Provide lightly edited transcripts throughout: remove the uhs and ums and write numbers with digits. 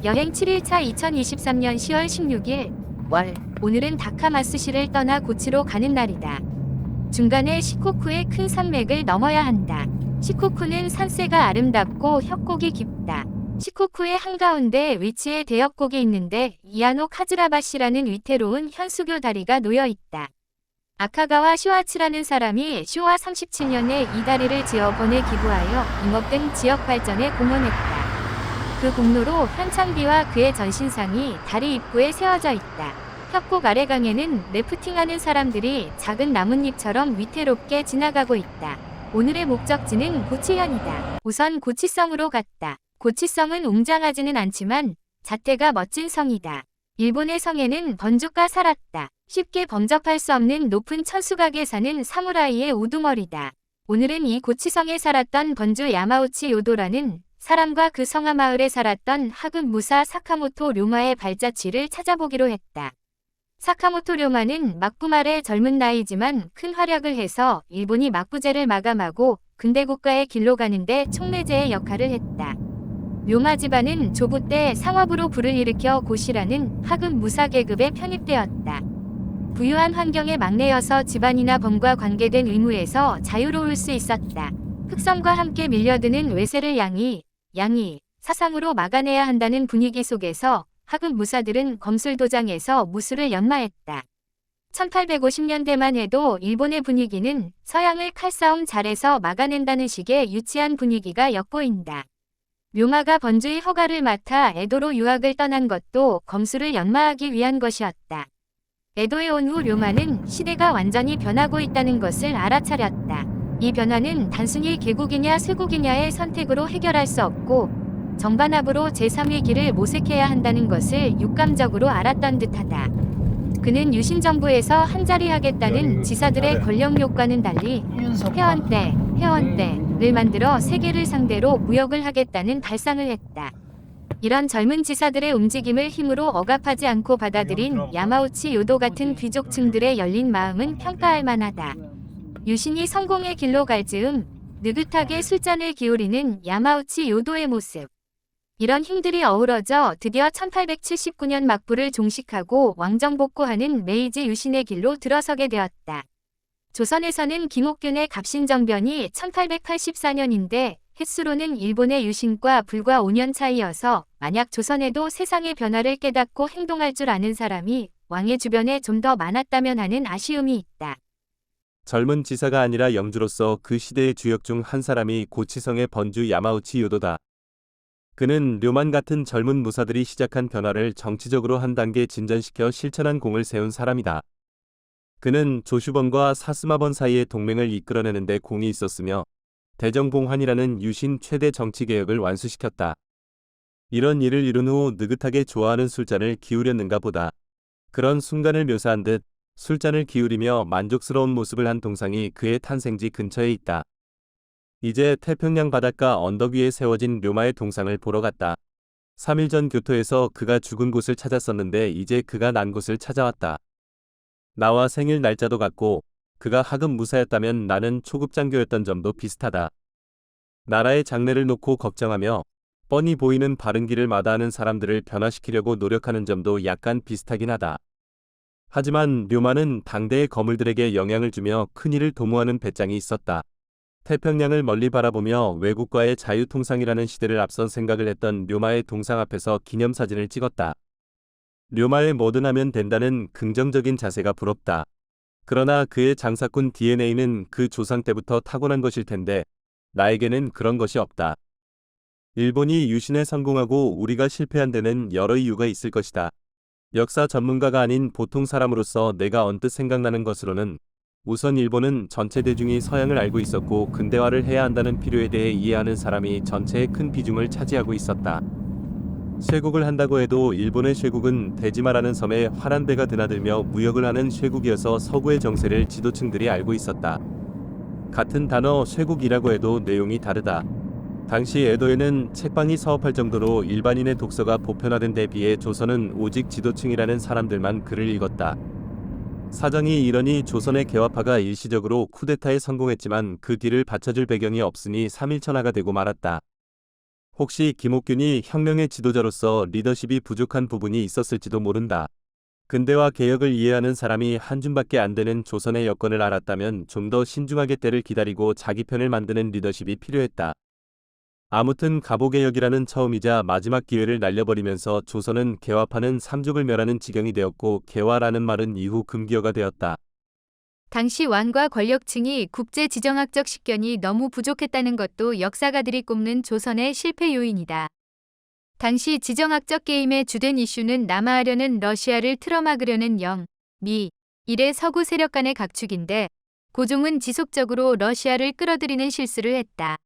여행 7일차 2023년 10월 16일 월 오늘은 다카마스시를 떠나 고치로 가는 날이다. 중간에 시코쿠의 큰 산맥을 넘어야 한다. 시코쿠는 산세가 아름답고 협곡이 깊다. 시코쿠의 한가운데 위치해 대역곡이 있는데 이아노 카즈라바시라는 위태로운 현수교 다리가 놓여 있다. 아카가와 쇼아츠라는 사람이 쇼와 37년에 이 다리를 지어 번에 기부하여 임업 등 지역 발전에 공헌했다. 그 공로로 현창비와 그의 전신상이 다리 입구에 세워져 있다. 협곡 아래강에는 래프팅하는 사람들이 작은 나뭇잎처럼 위태롭게 지나가고 있다. 오늘의 목적지는 고치현이다. 우선 고치성으로 갔다. 고치성은 웅장하지는 않지만 자태가 멋진 성이다. 일본의 성에는 번주가 살았다. 쉽게 범접할 수 없는 높은 천수각에 사는 사무라이의 우두머리다. 오늘은 이 고치성에 살았던 번주 야마우치 요도라는 사람과 그 성하 마을에 살았던 하급 무사 사카모토 료마의 발자취를 찾아보기로 했다. 사카모토 료마는 막부 말의 젊은 나이지만 큰 활약을 해서 일본이 막부제를 마감하고 근대 국가의 길로 가는데 촉매제의 역할을 했다. 료마 집안은 조부 때 상업으로 부를 일으켜 고시라는 하급 무사 계급에 편입되었다. 부유한 환경의 막내여서 집안이나 범과 관계된 의무에서 자유로울 수 있었다. 흑성과 함께 밀려드는 외세를 양이 사상으로 막아내야 한다는 분위기 속에서 하급 무사들은 검술도장에서 무술을 연마했다. 1850년대만 해도 일본의 분위기는 서양을 칼싸움 잘해서 막아낸다는 식의 유치한 분위기가 엿보인다. 료마가 번주의 허가를 맡아 에도로 유학을 떠난 것도 검술을 연마하기 위한 것이었다. 에도에 온 후 료마는 시대가 완전히 변하고 있다는 것을 알아차렸다. 이 변화는 단순히 개국이냐 쇄국이냐의 선택으로 해결할 수 없고 정반합으로 제3의 길을 모색해야 한다는 것을 육감적으로 알았던 듯하다. 그는 유신정부에서 한자리 하겠다는 지사들의 권력 욕과는 달리 회원대를 만들어 세계를 상대로 무역을 하겠다는 발상을 했다. 이런 젊은 지사들의 움직임을 힘으로 억압하지 않고 받아들인 야마우치 요도 같은 귀족층들의 열린 마음은 평가할 만하다. 유신이 성공의 길로 갈 즈음 느긋하게 술잔을 기울이는 야마우치 요도의 모습. 이런 힘들이 어우러져 드디어 1879년 막부를 종식하고 왕정 복구하는 메이지 유신의 길로 들어서게 되었다. 조선에서는 김옥균의 갑신정변이 1884년인데 횟수로는 일본의 유신과 불과 5년 차이여서 만약 조선에도 세상의 변화를 깨닫고 행동할 줄 아는 사람이 왕의 주변에 좀 더 많았다면 하는 아쉬움이 있다. 젊은 지사가 아니라 영주로서 그 시대의 주역 중 한 사람이 고치성의 번주 야마우치 요도다. 그는 료만 같은 젊은 무사들이 시작한 변화를 정치적으로 한 단계 진전시켜 실천한 공을 세운 사람이다. 그는 조슈번과 사스마번 사이의 동맹을 이끌어내는 데 공이 있었으며 대정봉환이라는 유신 최대 정치개혁을 완수시켰다. 이런 일을 이룬 후 느긋하게 좋아하는 술잔을 기울였는가 보다. 그런 순간을 묘사한 듯 술잔을 기울이며 만족스러운 모습을 한 동상이 그의 탄생지 근처에 있다. 이제 태평양 바닷가 언덕 위에 세워진 료마의 동상을 보러 갔다. 3일 전 교토에서 그가 죽은 곳을 찾았었는데 이제 그가 난 곳을 찾아왔다. 나와 생일 날짜도 같고 그가 하급 무사였다면 나는 초급장교였던 점도 비슷하다. 나라의 장래를 놓고 걱정하며 뻔히 보이는 바른 길을 마다하는 사람들을 변화시키려고 노력하는 점도 약간 비슷하긴 하다. 하지만 료마는 당대의 거물들에게 영향을 주며 큰일을 도모하는 배짱이 있었다. 태평양을 멀리 바라보며 외국과의 자유통상이라는 시대를 앞선 생각을 했던 료마의 동상 앞에서 기념사진을 찍었다. 료마의 뭐든 하면 된다는 긍정적인 자세가 부럽다. 그러나 그의 장사꾼 DNA는 그 조상 때부터 타고난 것일 텐데 나에게는 그런 것이 없다. 일본이 유신에 성공하고 우리가 실패한 데는 여러 이유가 있을 것이다. 역사 전문가가 아닌 보통 사람으로서 내가 언뜻 생각나는 것으로는 우선 일본은 전체 대중이 서양을 알고 있었고 근대화를 해야 한다는 필요에 대해 이해하는 사람이 전체의 큰 비중을 차지하고 있었다. 쇄국을 한다고 해도 일본의 쇄국은 대지마라는 섬에 환한 배가 드나들며 무역을 하는 쇄국이어서 서구의 정세를 지도층들이 알고 있었다. 같은 단어 쇄국이라고 해도 내용이 다르다. 당시 에도에는 책방이 사업할 정도로 일반인의 독서가 보편화된 데 비해 조선은 오직 지도층이라는 사람들만 글을 읽었다. 사정이 이러니 조선의 개화파가 일시적으로 쿠데타에 성공했지만 그 뒤를 받쳐줄 배경이 없으니 3.1천하가 되고 말았다. 혹시 김옥균이 혁명의 지도자로서 리더십이 부족한 부분이 있었을지도 모른다. 근대화 개혁을 이해하는 사람이 한 줌밖에 안 되는 조선의 여건을 알았다면 좀 더 신중하게 때를 기다리고 자기 편을 만드는 리더십이 필요했다. 아무튼 갑오개혁이라는 처음이자 마지막 기회를 날려버리면서 조선은 개화파는 삼족을 멸하는 지경이 되었고 개화라는 말은 이후 금기어가 되었다. 당시 왕과 권력층이 국제 지정학적 식견이 너무 부족했다는 것도 역사가들이 꼽는 조선의 실패 요인이다. 당시 지정학적 게임의 주된 이슈는 남하하려는 러시아를 틀어막으려는 영, 미, 일의 서구 세력 간의 각축인데 고종은 지속적으로 러시아를 끌어들이는 실수를 했다.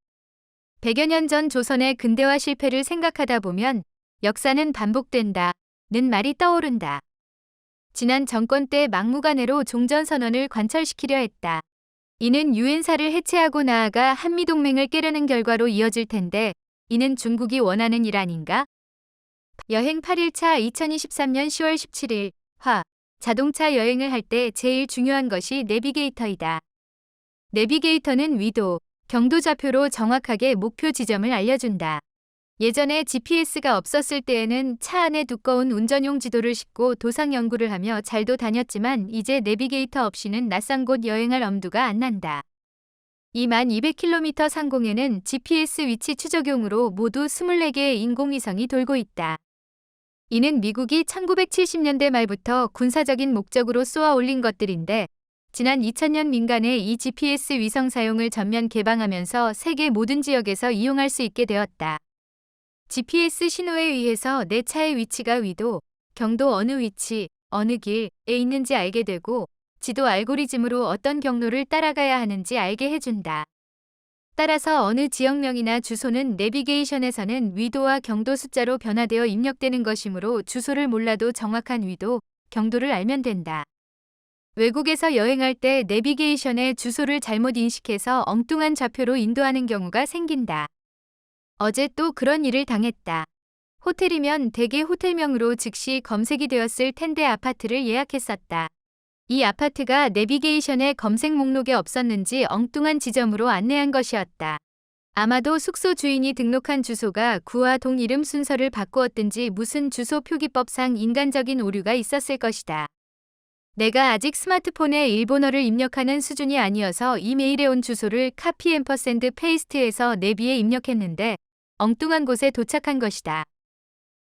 100여 년 전 조선의 근대화 실패를 생각하다 보면 역사는 반복된다는 말이 떠오른다. 지난 정권 때 막무가내로 종전선언을 관철시키려 했다. 이는 유엔사를 해체하고 나아가 한미동맹을 깨려는 결과로 이어질 텐데 이는 중국이 원하는 일 아닌가? 여행 8일차 2023년 10월 17일 화 자동차 여행을 할 때 제일 중요한 것이 내비게이터이다. 내비게이터는 위도, 경도 좌표로 정확하게 목표 지점을 알려준다. 예전에 GPS가 없었을 때에는 차 안에 두꺼운 운전용 지도를 싣고 도상 연구를 하며 잘도 다녔지만 이제 내비게이터 없이는 낯선 곳 여행할 엄두가 안 난다. 2200km 상공에는 GPS 위치 추적용으로 모두 24개의 인공위성이 돌고 있다. 이는 미국이 1970년대 말부터 군사적인 목적으로 쏘아 올린 것들인데 지난 2000년 민간에 이 GPS 위성 사용을 전면 개방하면서 세계 모든 지역에서 이용할 수 있게 되었다. GPS 신호에 의해서 내 차의 위치가 위도, 경도 어느 위치, 어느 길에 있는지 알게 되고 지도 알고리즘으로 어떤 경로를 따라가야 하는지 알게 해준다. 따라서 어느 지역명이나 주소는 내비게이션에서는 위도와 경도 숫자로 변화되어 입력되는 것이므로 주소를 몰라도 정확한 위도, 경도를 알면 된다. 외국에서 여행할 때 내비게이션의 주소를 잘못 인식해서 엉뚱한 좌표로 인도하는 경우가 생긴다. 어제 또 그런 일을 당했다. 호텔이면 대개 호텔명으로 즉시 검색이 되었을 텐데 아파트를 예약했었다. 이 아파트가 내비게이션의 검색 목록에 없었는지 엉뚱한 지점으로 안내한 것이었다. 아마도 숙소 주인이 등록한 주소가 구와 동 이름 순서를 바꾸었든지 무슨 주소 표기법상 인간적인 오류가 있었을 것이다. 내가 아직 스마트폰에 일본어를 입력하는 수준이 아니어서 이메일에 온 주소를 카피 앰퍼샌드 페이스트해서 내비에 입력했는데 엉뚱한 곳에 도착한 것이다.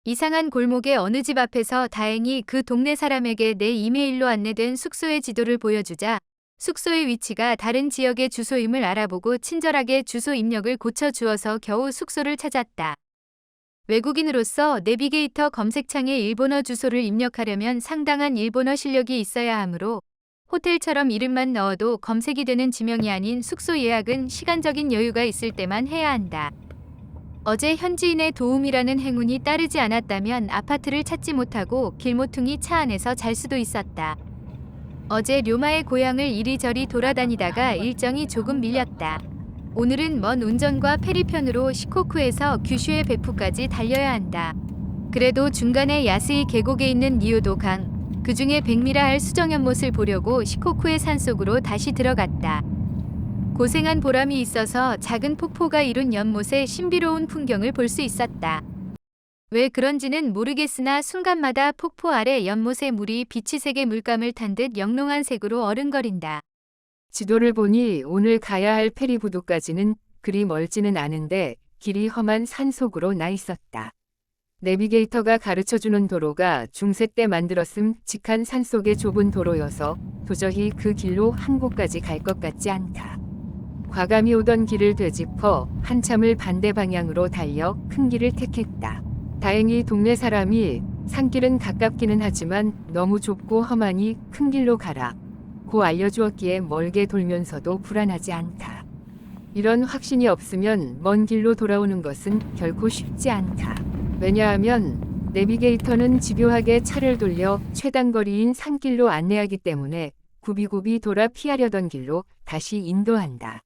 이상한 골목의 어느 집 앞에서 다행히 그 동네 사람에게 내 이메일로 안내된 숙소의 지도를 보여주자 숙소의 위치가 다른 지역의 주소임을 알아보고 친절하게 주소 입력을 고쳐주어서 겨우 숙소를 찾았다. 외국인으로서 내비게이터 검색창에 일본어 주소를 입력하려면 상당한 일본어 실력이 있어야 하므로 호텔처럼 이름만 넣어도 검색이 되는 지명이 아닌 숙소 예약은 시간적인 여유가 있을 때만 해야 한다. 어제 현지인의 도움이라는 행운이 따르지 않았다면 아파트를 찾지 못하고 길모퉁이 차 안에서 잘 수도 있었다. 어제 료마의 고향을 이리저리 돌아다니다가 일정이 조금 밀렸다. 오늘은 먼 운전과 페리편으로 시코쿠에서 규슈의 베푸까지 달려야 한다. 그래도 중간에 야스이 계곡에 있는 니오도 강, 그중에 백미라 할 수정연못을 보려고 시코쿠의 산속으로 다시 들어갔다. 고생한 보람이 있어서 작은 폭포가 이룬 연못의 신비로운 풍경을 볼 수 있었다. 왜 그런지는 모르겠으나 순간마다 폭포 아래 연못의 물이 빛이 색의 물감을 탄 듯 영롱한 색으로 어른거린다. 지도를 보니 오늘 가야 할 페리부두까지는 그리 멀지는 않은데 길이 험한 산속으로 나 있었다. 내비게이터가 가르쳐주는 도로가 중세 때 만들었음 직한 산속의 좁은 도로여서 도저히 그 길로 한 곳까지 갈 것 같지 않다. 과감히 오던 길을 되짚어 한참을 반대 방향으로 달려 큰 길을 택했다. 다행히 동네 사람이 산길은 가깝기는 하지만 너무 좁고 험하니 큰 길로 가라 고 알려주었기에 멀게 돌면서도 불안하지 않다. 이런 확신이 없으면 먼 길로 돌아오는 것은 결코 쉽지 않다. 왜냐하면 내비게이터는 집요하게 차를 돌려 최단거리인 산길로 안내하기 때문에 굽이굽이 돌아 피하려던 길로 다시 인도한다.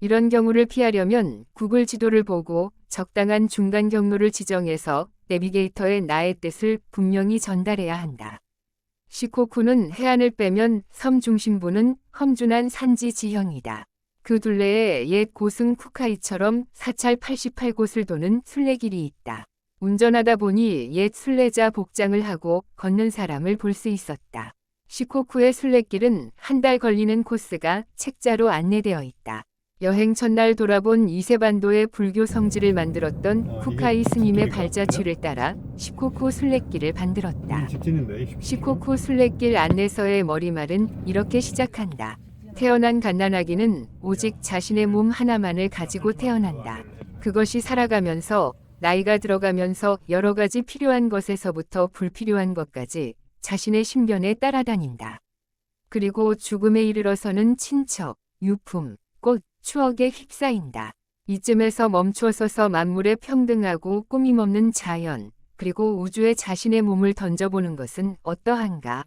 이런 경우를 피하려면 구글 지도를 보고 적당한 중간 경로를 지정해서 내비게이터에 나의 뜻을 분명히 전달해야 한다. 시코쿠는 해안을 빼면 섬 중심부는 험준한 산지 지형이다. 그 둘레에 옛 고승 쿠카이처럼 사찰 88곳을 도는 순례길이 있다. 운전하다 보니 옛 순례자 복장을 하고 걷는 사람을 볼 수 있었다. 시코쿠의 순례길은 한 달 걸리는 코스가 책자로 안내되어 있다. 여행 첫날 돌아본 이세반도의 불교 성지를 만들었던 쿠카이 스님의 발자취를 따라 시코쿠 순례길을 만들었다. 시코쿠 순례길 안내서의 머리말은 이렇게 시작한다. 태어난 갓난아기는 오직 자신의 몸 하나만을 가지고 태어난다. 그것이 살아가면서 나이가 들어가면서 여러 가지 필요한 것에서부터 불필요한 것까지 자신의 신변에 따라다닌다. 그리고 죽음에 이르러서는 친척, 유품, 꽃, 추억에 휩싸인다. 이쯤에서 멈추어서서 만물에 평등하고 꾸밈없는 자연, 그리고 우주에 자신의 몸을 던져보는 것은 어떠한가?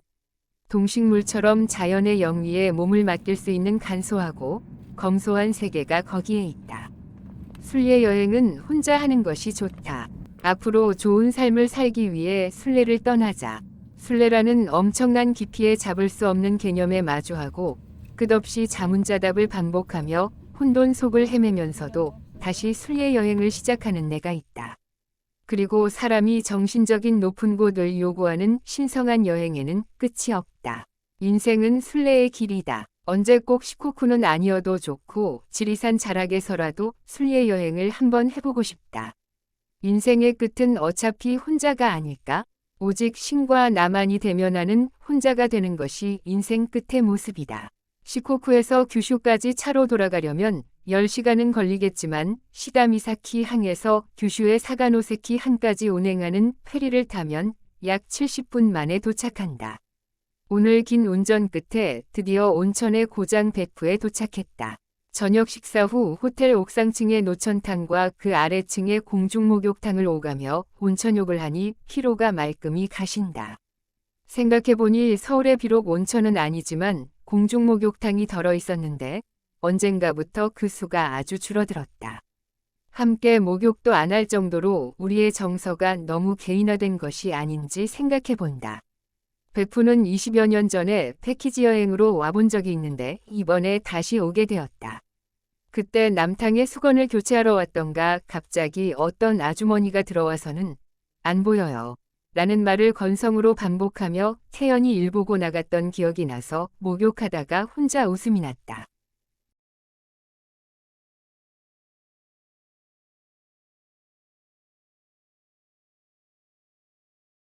동식물처럼 자연의 영위에 몸을 맡길 수 있는 간소하고 검소한 세계가 거기에 있다. 순례 여행은 혼자 하는 것이 좋다. 앞으로 좋은 삶을 살기 위해 순례를 떠나자. 순례라는 엄청난 깊이에 잡을 수 없는 개념에 마주하고 끝없이 자문자답을 반복하며 혼돈 속을 헤매면서도 다시 순례 여행을 시작하는 내가 있다. 그리고 사람이 정신적인 높은 곳을 요구하는 신성한 여행에는 끝이 없다. 인생은 순례의 길이다. 언제 꼭 시코쿠는 아니어도 좋고 지리산 자락에서라도 순례 여행을 한번 해보고 싶다. 인생의 끝은 어차피 혼자가 아닐까? 오직 신과 나만이 대면하는 혼자가 되는 것이 인생 끝의 모습이다. 시코쿠에서 규슈까지 차로 돌아가려면 10시간은 걸리겠지만 시다미사키 항에서 규슈의 사가노세키 항까지 운행하는 페리를 타면 약 70분 만에 도착한다. 오늘 긴 운전 끝에 드디어 온천의 고장 베푸에 도착했다. 저녁 식사 후 호텔 옥상층의 노천탕과 그 아래층의 공중목욕탕을 오가며 온천욕을 하니 피로가 말끔히 가신다. 생각해보니 서울에 비록 온천은 아니지만 공중목욕탕이 덜어 있었는데 언젠가부터 그 수가 아주 줄어들었다. 함께 목욕도 안 할 정도로 우리의 정서가 너무 개인화된 것이 아닌지 생각해본다. 베푸는 20여 년 전에 패키지 여행으로 와본 적이 있는데 이번에 다시 오게 되었다. 그때 남탕에 수건을 교체하러 왔던가 갑자기 어떤 아주머니가 들어와서는 안 보여요. 라는 말을 건성으로 반복하며 태연히 일 보고 나갔던 기억이 나서 목욕하다가 혼자 웃음이 났다.